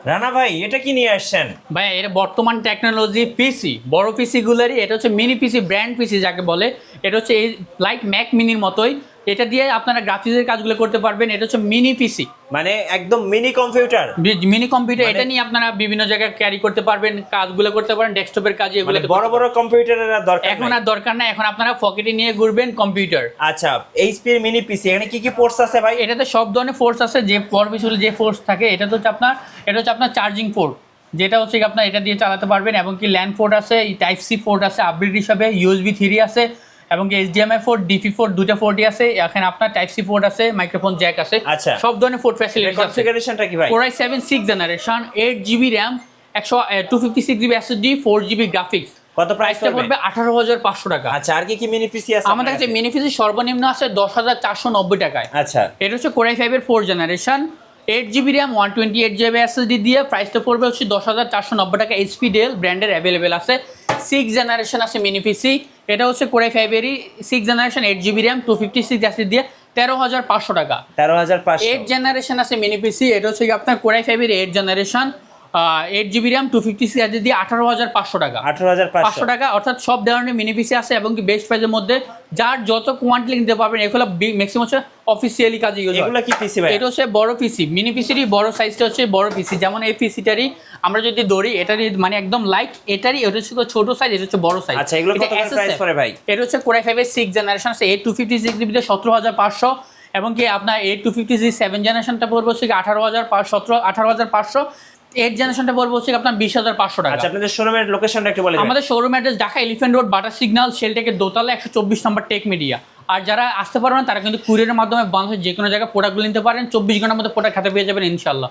রানা ভাই এটা কি নিয়ে আসছেন? ভাই এটা বর্তমান টেকনোলজি পিসি, বড় পিসিগুলোরই এটা হচ্ছে মিনি পিসি, ব্র্যান্ড পিসি যাকে বলে। এটা হচ্ছে এই লাইক ম্যাক মিনির মতোই। এটা দিয়ে আপনারা গ্রাফিক্সের কাজগুলো করতে পারবেন। এটা হচ্ছে মিনি পিসি, মানে একদম মিনি কম্পিউটার। Mini computer. মানে এটা নিয়ে আপনারা বিভিন্ন জায়গায় ক্যারি করতে পারবেন, কাজগুলো করতে পারেন, ডেস্কটপের কাজ এগুলো। মানে বড় বড় কম্পিউটারের আর দরকার এখন নাই। আর দরকার নাই, এখন আপনারা পকেটে নিয়ে ঘুরবেন কম্পিউটার। আচ্ছা, এইচপি এর মিনি পিসি এখানে কি কি পোর্টস আছে ভাই? এটাতে সব ধরনের ফোর্স আছে, যে বড় পিসিগুলো যে ফোর্স থাকে এটা তো হচ্ছে আপনার, এটা হচ্ছে আপনার চার্জিং পোর্ট, যেটা হচ্ছে কি আপনার এটা দিয়ে চালাতে পারবেন। এবং কি ল্যান্ড পোর্ট আছে, টাইপ সি পোর্ট আছে আপগ্রেড হিসাবে, ইউএসবি 3 আছে, এবং কি এইচডিএমআই পোর্ট, ডিপি পোর্ট, দুটো পোর্টই আছে। এখানে আপনার টাইপ সি পোর্ট আছে, মাইক্রোফোন জ্যাক আছে। আচ্ছা। সব ধরনের পোর্ট ফ্যাসিলিটি আছে। কনফিগারেশনটা কি ভাই? Core i7 6th generation, 8GB RAM, 256GB SSD, 4GB graphics. কত প্রাইস প্রাইসটা পড়বে 18,500 টাকা। আচ্ছা, আর কি কি মিনি পিসি আছে আমাদের কাছে মিনি পিসি সর্বনিম্ন আছে 10,490 টাকায়। আচ্ছা, এটা হচ্ছে Core i5 এর 4th generation, 8GB RAM, 128GB SSD দিয়ে প্রাইসটা পড়বে হচ্ছে 10,490 টাকা। এইচপি ডেল ব্র্যান্ডের অ্যাভেলেবেল আছে। 6 জেনারেশন আছে মিনি পিসি, এটা হচ্ছে Core i5 এরই 6 জেনারেশন, 8GB RAM, 256 SSD দিয়ে 13,500 টাকা। 13,500। 8 জেনারেশন আছে মিনি পিসি, এটা হচ্ছে কি আপনার Core i5 এর 8 জেনারেশন, 8GB RAM, 256 SSD দিয়ে 18,500 টাকা। 18,500 টাকা, অর্থাৎ সব ধরনের মিনি পিসি আছে। এবং কি বেস্ট প্রাইসের মধ্যে যার যত কোয়ান্টিটি নিতে পারবেন। এগুলো ম্যাক্সিমাম হচ্ছে অফিসিয়ালি কাজে ইউজ হয়। এগুলো কি পিসি ভাই? এটা হচ্ছে বড় পিসি, মিনি পিসিরই বড় সাইজটা হচ্ছে বড় পিসি। যেমন এই পিসিটারই আমরা যদি ধরি, এটারই মানে একদম লাইক এটারই, এটা হচ্ছে ছোট সাইজ, এটা হচ্ছে বড় সাইজ। আচ্ছা, এগুলো কত প্রাইস পড়ে ভাই? এটা হচ্ছে Core i5 এর 6 জেনারেশন আছে, 256GB দিয়ে 17,500। এবং কি আপনার 256 7 জেনারেশনটা পড়বে হচ্ছে 18,500। 8 জেনারেশনটা পড়বে হচ্ছে আপনার 20,500 টাকা। আচ্ছা, আপনাদের শোরুমের লোকেশনটা একটু বলে দিন। আমাদের showroom address Dhaka elephant road, বাটার সিগন্যাল, শেলটেকের দোতলা, 124 নম্বর টেক মিডিয়া। আর যারা আসতে পারবেন না তারা কিন্তু কুরিয়ারের মাধ্যমে বাংলাদেশের যে কোনো জায়গায় প্রোডাক্টগুলো নিতে পারেন। 24 ঘন্টার মধ্যে প্রোডাক্ট হাতে পেয়ে যাবেন ইনশাল্লাহ।